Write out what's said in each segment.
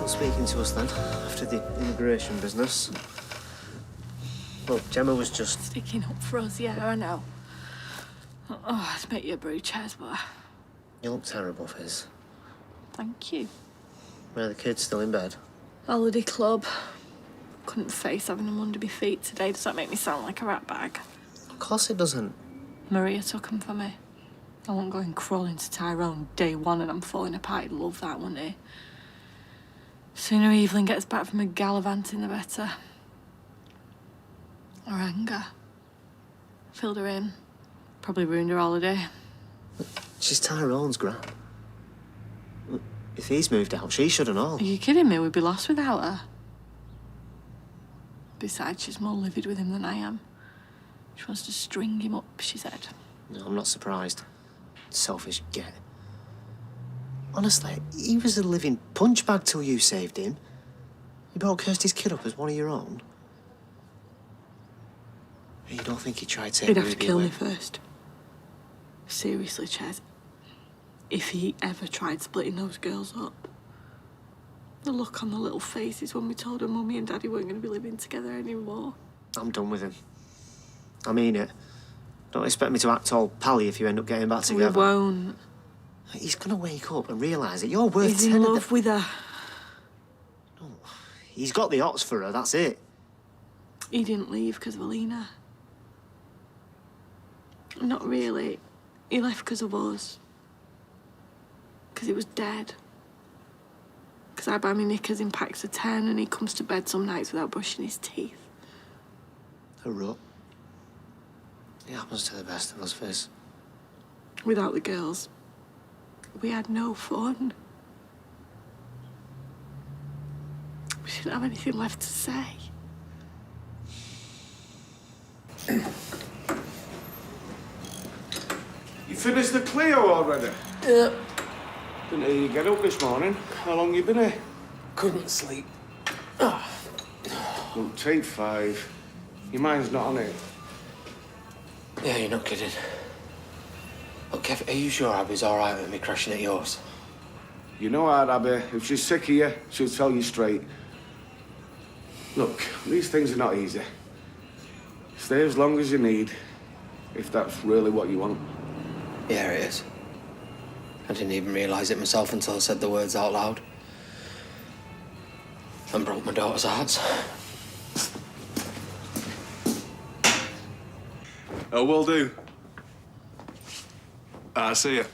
not speaking to us then, after the immigration business. Look, Gemma was just... Sticking up for us, yeah, I know. Oh, I'd make you brew chairs, but... You look terrible, Fizz. Thank you. Where are the kids, still in bed? Holiday club. Couldn't face having them under my feet today. Does that make me sound like a rat bag? Of course it doesn't. Maria took them for me. I won't go and crawling to Tyrone day one and I'm falling apart. He'd love that, wouldn't he? Sooner Evelyn gets back from her gallivanting, the better. Her anger. Filled her in. Probably ruined her holiday. She's Tyrone's gran. If he's moved out, she should have known. Are you kidding me? We'd be lost without her. Besides, she's more livid with him than I am. She wants to string him up, she said. No, I'm not surprised. Selfish git. Honestly, he was a living punch bag till you saved him. You brought Kirsty's kid up as one of your own. You don't think he tried to... He'd have to kill me first. Seriously, Chez. If he ever tried splitting those girls up. The look on the little faces when we told her Mummy and Daddy weren't going to be living together anymore. I'm done with him. I mean it. Don't expect me to act all pally if you end up getting back together. We won't. He's going to wake up and realise that you're worth... He's in love with her. No, he's got the hots for her, that's it. He didn't leave because of Alina. Not really. He left because of us. Because he was dead. Because I buy me knickers in packs of 10 and he comes to bed some nights without brushing his teeth. A rut. It happens to the best of us, Fizz. Without the girls, we had no fun. We didn't have anything left to say. You finished the Clio already? Yeah. Didn't hear you get up this morning. How long you been here? Couldn't sleep. Look, take 5. Your mind's not on it. Yeah, you're not kidding. Look, Kev, are you sure Abby's all right with me crashing at yours? You know how, Abby. If she's sick of you, she'll tell you straight. Look, these things are not easy. Stay as long as you need, if that's really what you want. Yeah, it is. I didn't even realise it myself until I said the words out loud. And broke my daughter's hearts. Oh, will do. See you.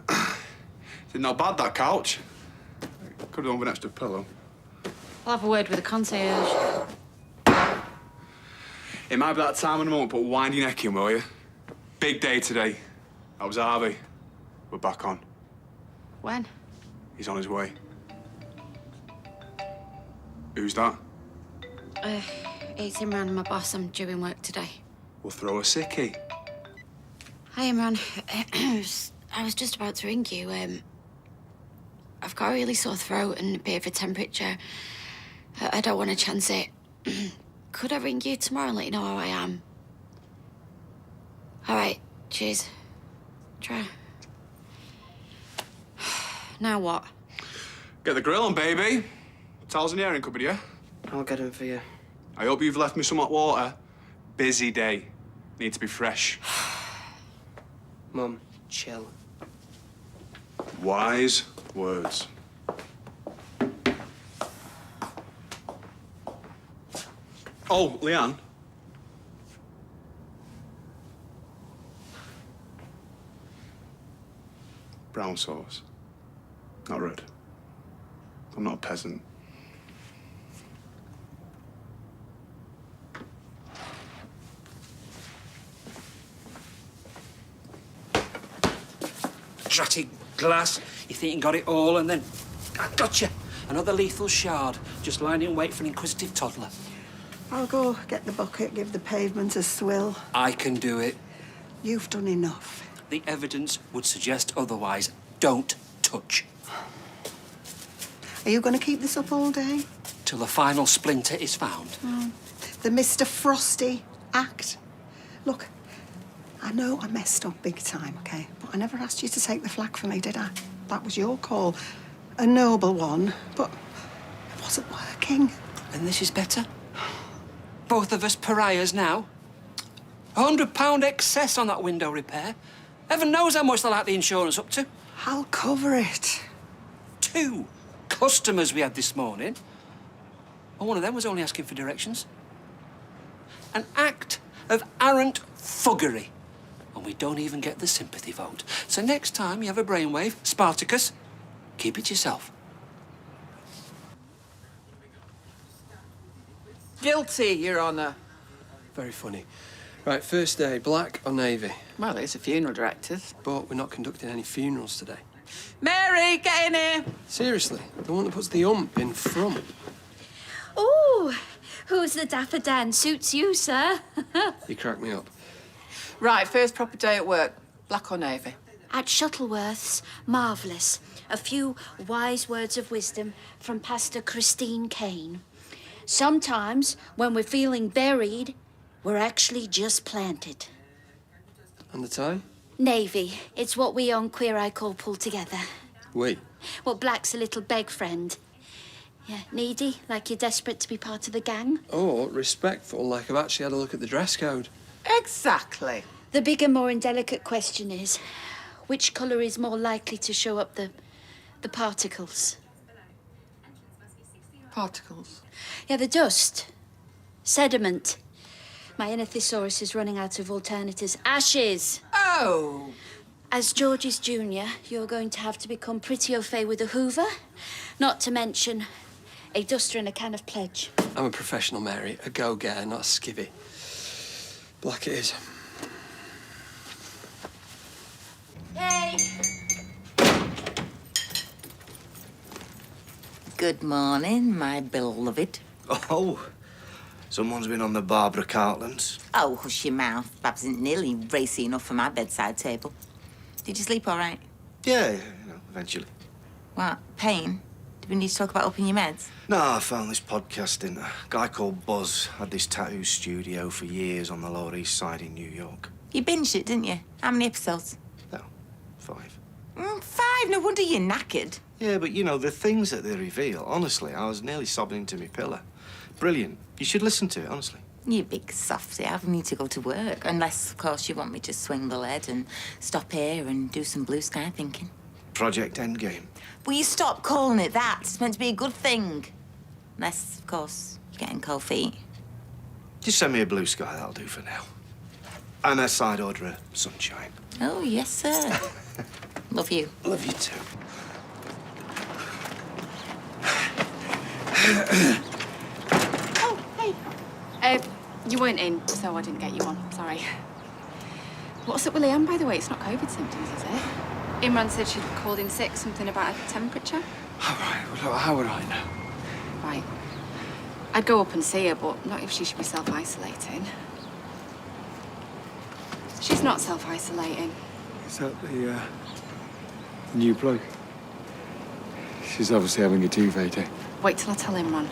Is it not bad, that couch? Could have done with an extra pillow. I'll have a word with the concierge. It might be that time in the moment, but wind your neck in, will you? Big day today. That was Harvey. We're back on. When? He's on his way. Who's that? It's Imran, my boss. I'm doing work today. We'll throw a sickie. Hi, Imran. I was just about to ring you. I've got a really sore throat and a bit of a temperature. I don't want to chance it. Could I ring you tomorrow and let you know how I am? All right, cheers. Try. Now what? Get the grill on, baby. Towels in the airing cupboard, yeah? I'll get him for you. I hope you've left me some hot water. Busy day. Need to be fresh. Mum, chill. Wise words. Oh, Leanne. Brown sauce. Not red. I'm not a peasant. Dratty glass. You think you got it all, and then I got you. Another lethal shard, just lying in wait for an inquisitive toddler. I'll go get the bucket, give the pavement a swill. I can do it. You've done enough. The evidence would suggest otherwise. Don't touch. Are you going to keep this up all day? Till the final splinter is found. The Mr. Frosty act? Look, I know I messed up big time, OK? But I never asked you to take the flak for me, did I? That was your call. A noble one, but it wasn't working. And this is better? Both of us pariahs now? £100 excess on that window repair. Heaven knows how much they'll like the insurance up to. I'll cover it. 2 customers we had this morning. And one of them was only asking for directions. An act of arrant thuggery. And we don't even get the sympathy vote. So next time you have a brainwave, Spartacus, keep it yourself. Guilty, Your Honour. Very funny. Right, first day, black or navy? Well, it's a funeral director's. But we're not conducting any funerals today. Mary, get in here. Seriously, the one that puts the in front. Oh, who's the dapper Dan? Suits you, sir. You crack me up. Right, first proper day at work. Black or navy? At Shuttleworth's, marvellous. A few wise words of wisdom from Pastor Christine Kane. Sometimes, when we're feeling buried, we're actually just planted. And the tie? Navy. It's what we on Queer Eye call pull together. We. Well, Black's a little beg friend. Yeah, needy, like you're desperate to be part of the gang. Or respectful, like I've actually had a look at the dress code. Exactly. The bigger, more indelicate question is, which colour is more likely to show up the particles? Particles. Yeah, the dust. Sediment. My inner thesaurus is running out of alternatives. Ashes! Oh! As George's junior, you're going to have to become pretty au fait with a hoover, not to mention a duster and a can of pledge. I'm a professional, Mary. A go-getter, not a skivvy. Black it is. Hey! Good morning, my beloved. Oh, someone's been on the Barbara Cartlands. Oh, hush your mouth. Babs isn't nearly racy enough for my bedside table. Did you sleep all right? Yeah, eventually. What, pain? Do we need to talk about upping your meds? No, I found this podcasting. A guy called Buzz had this tattoo studio for years on the Lower East Side in New York. You binged it, didn't you? How many episodes? No, 5. 5? No wonder you're knackered. Yeah, but you know, the things that they reveal, honestly, I was nearly sobbing into my pillow. Brilliant. You should listen to it, honestly. You big softy. I need to go to work. Unless, of course, you want me to swing the lead and stop here and do some blue sky thinking. Project Endgame. Will you stop calling it that? It's meant to be a good thing. Unless, of course, you're getting cold feet. Just send me a blue sky, that'll do for now. And a side order of sunshine. Oh, yes, sir. Love you. Love you too. Oh, hey. You weren't in, so I didn't get you on. Sorry. What's up with Leanne, by the way? It's not COVID symptoms, is it? Imran said she'd called in sick, something about a temperature. All right, well, how would I know? Right. I'd go up and see her, but not if she should be self-isolating. She's not self-isolating. Is that the new bloke? She's obviously having a toothache. Eh? Wait till I tell Imran.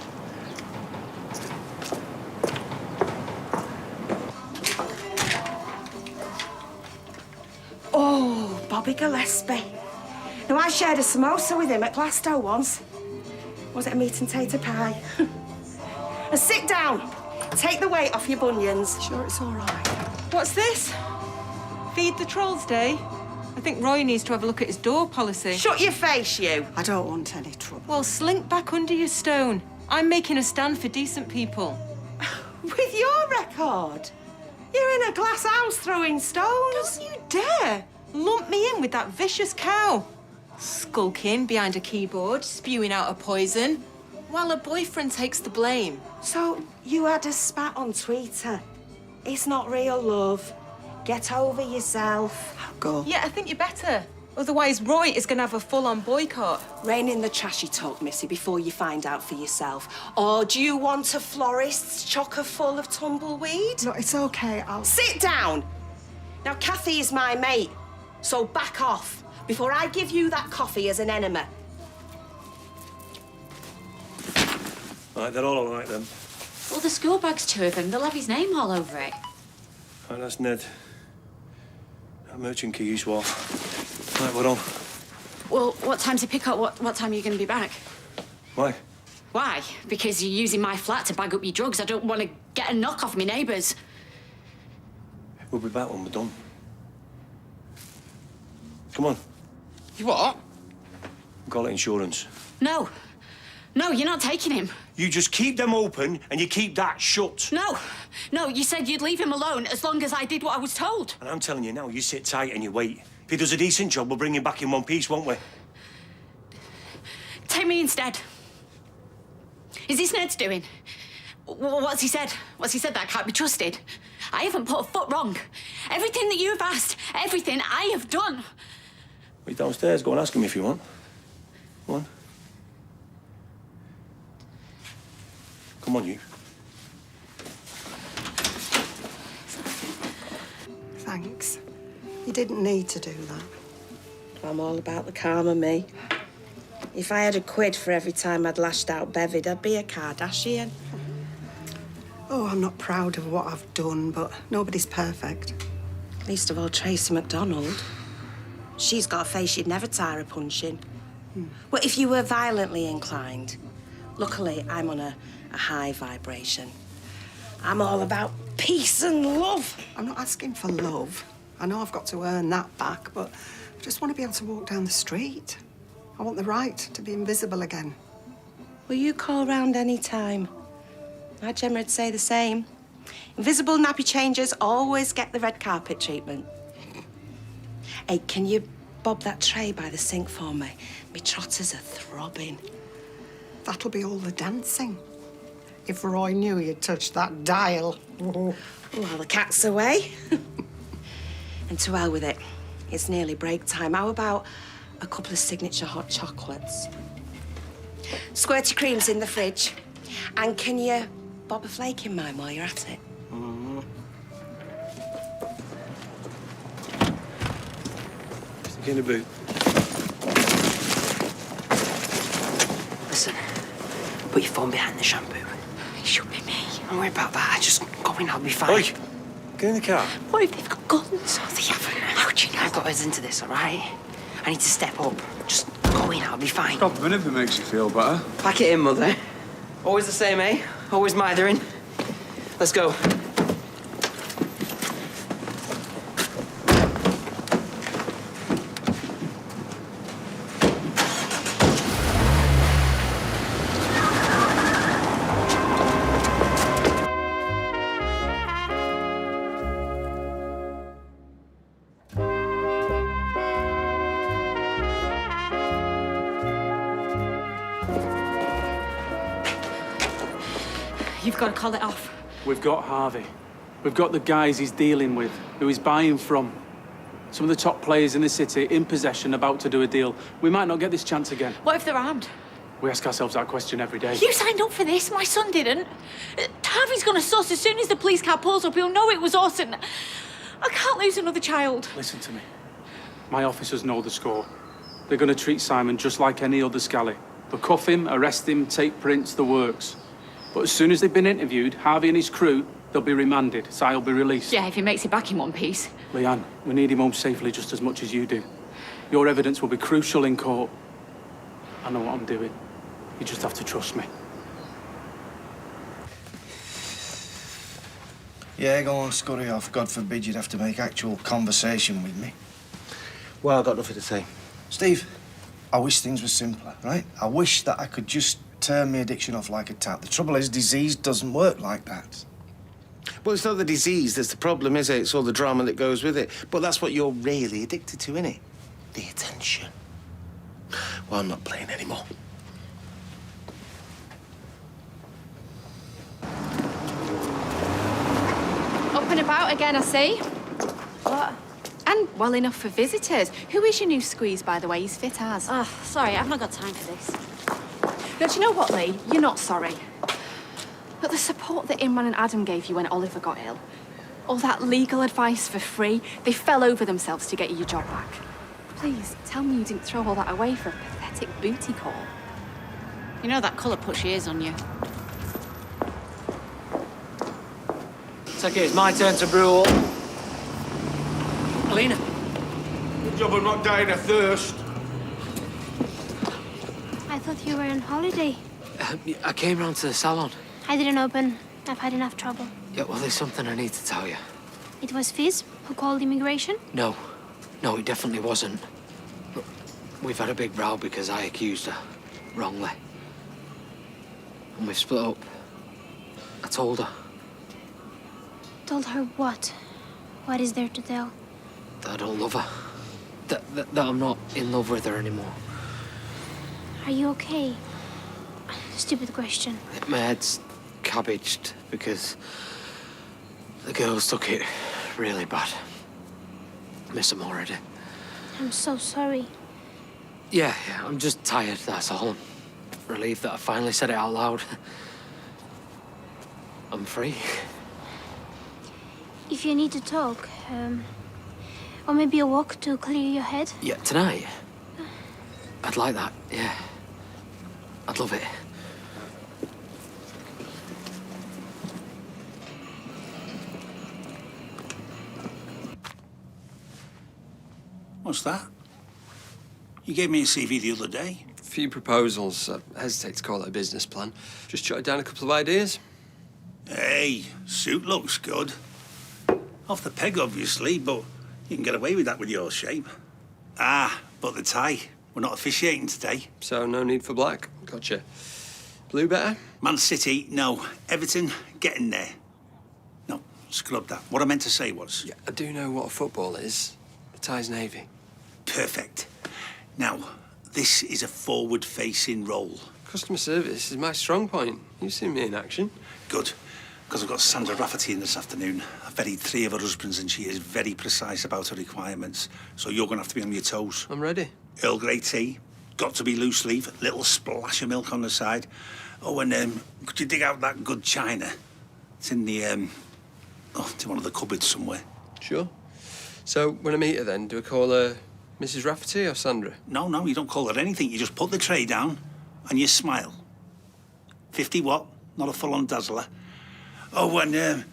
Oh, Bobby Gillespie. Now, I shared a samosa with him at Glasgow once. Was it a meat and tater pie? And sit down. Take the weight off your bunions. Sure, it's all right. What's this? Feed the Trolls Day? I think Roy needs to have a look at his door policy. Shut your face, you. I don't want any trouble. Well, slink back under your stone. I'm making a stand for decent people. With your record? You're in a glass house throwing stones. Don't you dare lump me in with that vicious cow. Skulking behind a keyboard, spewing out a poison, while her boyfriend takes the blame. So, you had a spat on Twitter. It's not real love. Get over yourself. Go. Yeah, I think you better. Otherwise, Roy is going to have a full-on boycott. Rein in the trashy talk, Missy, before you find out for yourself. Or do you want a florist's chocker full of tumbleweed? No, it's okay, I'll... Sit down! Now, Kathy is my mate, so back off before I give you that coffee as an enema. Right, they're all right then. Well, the school bag's two of him. They'll have his name all over it. Right, that's Ned. That merchant key you swore. Right, we're on. Well, what time's the pick-up? What time are you going to be back? Why? Why? Because you're using my flat to bag up your drugs. I don't want to get a knock off my neighbours. We'll be back when we're done. Come on. You what? Call it insurance. No. No, you're not taking him. You just keep them open and you keep that shut. No. No, you said you'd leave him alone as long as I did what I was told. And I'm telling you now, you sit tight and you wait. If he does a decent job, we'll bring him back in one piece, won't we? Take me instead. Is this Ned's doing? What's he said? What's he said that I can't be trusted? I haven't put a foot wrong. Everything that you have asked, everything I have done. Wait downstairs, go and ask him if you want. Come on. Come on, you. Thanks. You didn't need to do that. I'm all about the karma, me. If I had a quid for every time I'd lashed out Bevid, I'd be a Kardashian. Oh, I'm not proud of what I've done, but nobody's perfect. Least of all Tracy MacDonald. She's got a face you'd never tire of punching. But if you were violently inclined, luckily I'm on a high vibration. I'm all about peace and love. I'm not asking for love. I know I've got to earn that back, but I just want to be able to walk down the street. I want the right to be invisible again. Will you call round any time? My Gemma would say the same. Invisible nappy changers always get the red carpet treatment. Hey, can you bob that tray by the sink for me? Me trotters are throbbing. That'll be all the dancing. If Roy knew you'd touched that dial. Well, the cat's away. And to hell with it. It's nearly break time. How about a couple of signature hot chocolates? Squirty cream's in the fridge. And can you bob a flake in mine while you're at it? Stick in the boot. Listen, put your phone behind the shampoo. It should be me. Don't worry about that. Just go in, I'll be fine. Oi, get in the car. What if they've got guns? Oh, they haven't. How do you know? I've got us into this, all right? I need to step up. Just go in, I'll be fine. Stop if it makes you feel better. Pack it in, Mother. Always the same, eh? Always mithering. Let's go. You've got to call it off. We've got Harvey. We've got the guys he's dealing with, who he's buying from. Some of the top players in the city, in possession, about to do a deal. We might not get this chance again. What if they're armed? We ask ourselves that question every day. You signed up for this. My son didn't. Harvey's gonna suss. As soon as the police car pulls up, he'll know it was us, and I can't lose another child. Listen to me. My officers know the score. They're gonna treat Simon just like any other scally. They'll cuff him, arrest him, take prints, the works. But as soon as they've been interviewed, Harvey and his crew, they'll be remanded. Si will be released. Yeah, if he makes it back in one piece. Leanne, we need him home safely just as much as you do. Your evidence will be crucial in court. I know what I'm doing. You just have to trust me. Yeah, go on, scurry off. God forbid you'd have to make actual conversation with me. Well, I've got nothing to say. Steve, I wish things were simpler, right? I wish that I could just turn my addiction off like a tap. The trouble is, disease doesn't work like that. Well, it's not the disease that's the problem, is it? It's all the drama that goes with it. But that's what you're really addicted to, innit? The attention. Well, I'm not playing anymore. Up and about again, I see. What? And well enough for visitors. Who is your new squeeze, by the way? He's fit as. Oh, sorry, I've not got time for this. Now, do you know what, Lee? You're not sorry. But the support that Imran and Adam gave you when Oliver got ill, all that legal advice for free, they fell over themselves to get you your job back. Please, tell me you didn't throw all that away for a pathetic booty call. You know that colour puts years on you. It's okay, it's my turn to brew. Alina. Good job of not dying of thirst. you were on holiday. I came round to the salon. I didn't open. I've had enough trouble. Yeah, well, there's something I need to tell you. It was Fizz who called immigration? No, it definitely wasn't. But we've had a big row because I accused her, wrongly. And we've split up. I told her Told her what? What is there to tell? that I don't love her. That I'm not in love with her anymore. Are you okay? Stupid question. My head's cabbaged because the girls took it really bad. I miss them already. I'm so sorry. Yeah, I'm just tired, that's all. I'm relieved that I finally said it out loud. I'm free. If you need to talk, or maybe a walk to clear your head. Yeah, tonight? I'd like that, yeah. I'd love it. What's that? You gave me a CV the other day. A few proposals. I hesitate to call it a business plan. Just jotted down a couple of ideas. Hey, suit looks good. Off the peg, obviously, but you can get away with that with your shape. Ah, but the tie. We're not officiating today. So no need for black. Gotcha. Blue better? Man City, no. Everton, get in there. No, scrub that. What I meant to say was... Yeah, I do know what a football is. The tie's navy. Perfect. Now, this is a forward-facing role. Customer service is my strong point. You've seen me in action. Good, because I've got Sandra Rafferty in this afternoon. I've vetted 3 of her husbands and she is very precise about her requirements. So you're going to have to be on your toes. I'm ready. Earl Grey tea, got to be loose leaf, little splash of milk on the side. Oh, and could you dig out that good china? It's in the, it's in one of the cupboards somewhere. Sure. So when I meet her then, do I call her Mrs. Rafferty or Sandra? No, you don't call her anything. You just put the tray down and you smile. 50 watt, not a full-on dazzler. Oh, and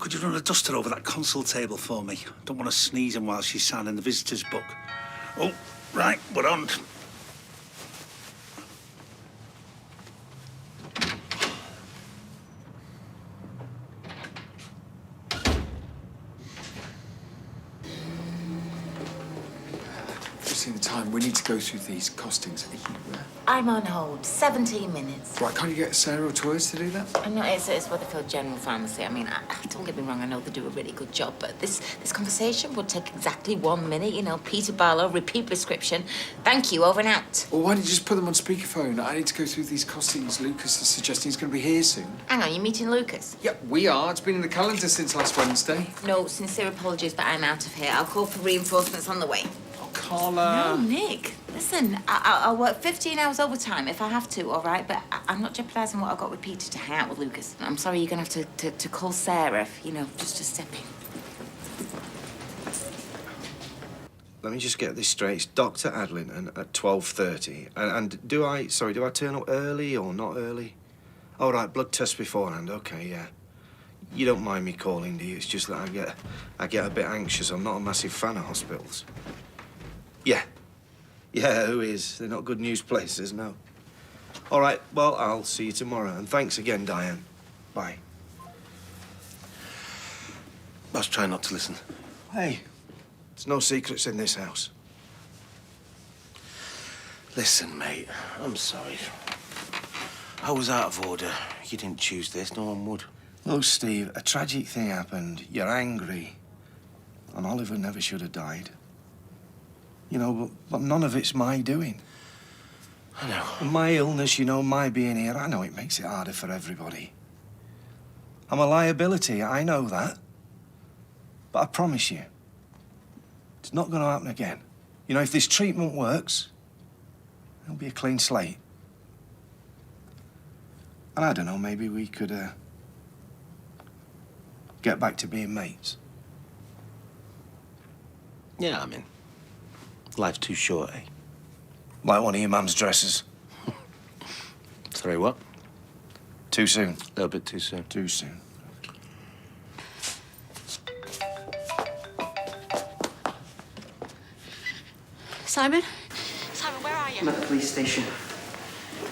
could you run a duster over that console table for me? Don't want to sneeze him while she's signing the visitor's book. Oh, right, we're on. Just in the time, we need to go through these costings. I'm on hold. 17 minutes. Right, can't you get Sarah or Toys to do that? I know it's Weatherfield General Pharmacy. I mean, don't get me wrong, I know they do a really good job, but this conversation would take exactly 1 minute. You know, Peter Barlow, repeat prescription. Thank you, over and out. Well, why don't you just put them on speakerphone? I need to go through these costings. Lucas is suggesting he's going to be here soon. Hang on, you're meeting Lucas? Yeah, we are. It's been in the calendar since last Wednesday. No, sincere apologies, but I'm out of here. I'll call for reinforcements on the way. Oh, Carla. No, Nick. Listen, I'll work 15 hours overtime if I have to, all right? But I'm not jeopardising what I've got with Peter to hang out with Lucas. I'm sorry you're going to have to call Sarah, if, you know, just to step in. Let me just get this straight. It's Dr. Adlington at 12:30. And do I turn up early or not early? All right, blood test beforehand. OK, yeah. You don't mind me calling, do you? It's just that I get a bit anxious. I'm not a massive fan of hospitals. Yeah. Yeah, who is? They're not good news places, no. All right, well, I'll see you tomorrow. And thanks again, Diane. Bye. Let's try not to listen. Hey, there's no secrets in this house. Listen, mate, I'm sorry. I was out of order. You didn't choose this, no one would. Look, Steve, a tragic thing happened. You're angry. And Oliver never should have died. You know, but none of it's my doing. I know. And my illness, you know, my being here, I know it makes it harder for everybody. I'm a liability, I know that. But I promise you, it's not going to happen again. You know, if this treatment works, it'll be a clean slate. And I don't know, maybe we could get back to being mates. Yeah, I mean, life's too short, eh? Like one of your mum's dresses. Sorry, what? Too soon. A little bit too soon. Too soon. Simon? Simon, where are you? I'm at the police station.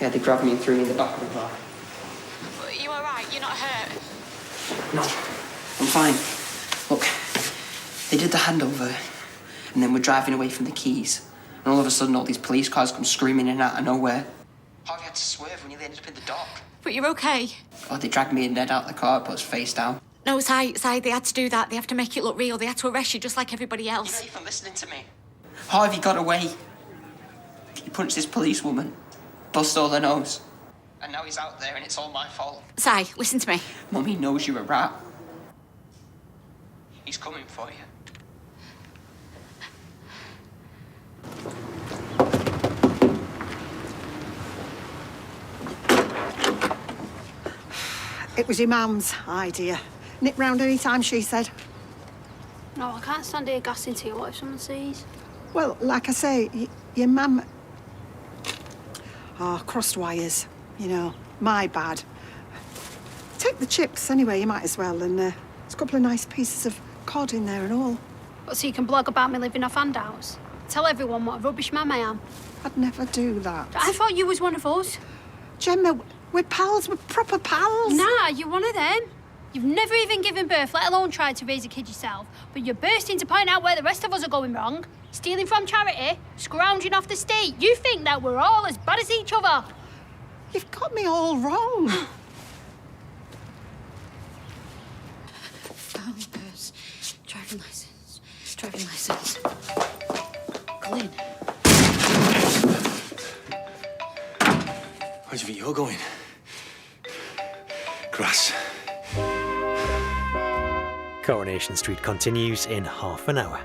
Yeah, they grabbed me and threw me in the back of the car. Are you all right? You're not hurt? No, I'm fine. Look, they did the handover, and then we're driving away from the keys. And all of a sudden, all these police cars come screaming in out of nowhere. Harvey had to swerve when he ended up in the dock. But you're okay? Oh, they dragged me and Ned out of the car, put us face down. No, Si, they had to do that. They have to make it look real. They had to arrest you just like everybody else. You're not even listening to me. Harvey got away. He punched this policewoman, bust all her nose. And now he's out there and it's all my fault. Si, listen to me. Mummy knows you're a rat. He's coming for you. It was your mum's idea. Nip round any time, she said. No, I can't stand here gassing to you. What if someone sees? Well, like I say, your mum... Oh, crossed wires. You know, my bad. Take the chips anyway, you might as well. And there's a couple of nice pieces of cod in there and all. But so you can blog about me living off handouts? Tell everyone what a rubbish mum I am. I'd never do that. I thought you was one of us. Gemma, we're pals. We're proper pals. Nah, you're one of them. You've never even given birth, let alone tried to raise a kid yourself. But you're bursting to point out where the rest of us are going wrong. Stealing from charity, scrounging off the state. You think that we're all as bad as each other. You've got me all wrong. Phone, purse, driving licence. Glyn. Where do you think you're going? Grass. Coronation Street continues in half an hour.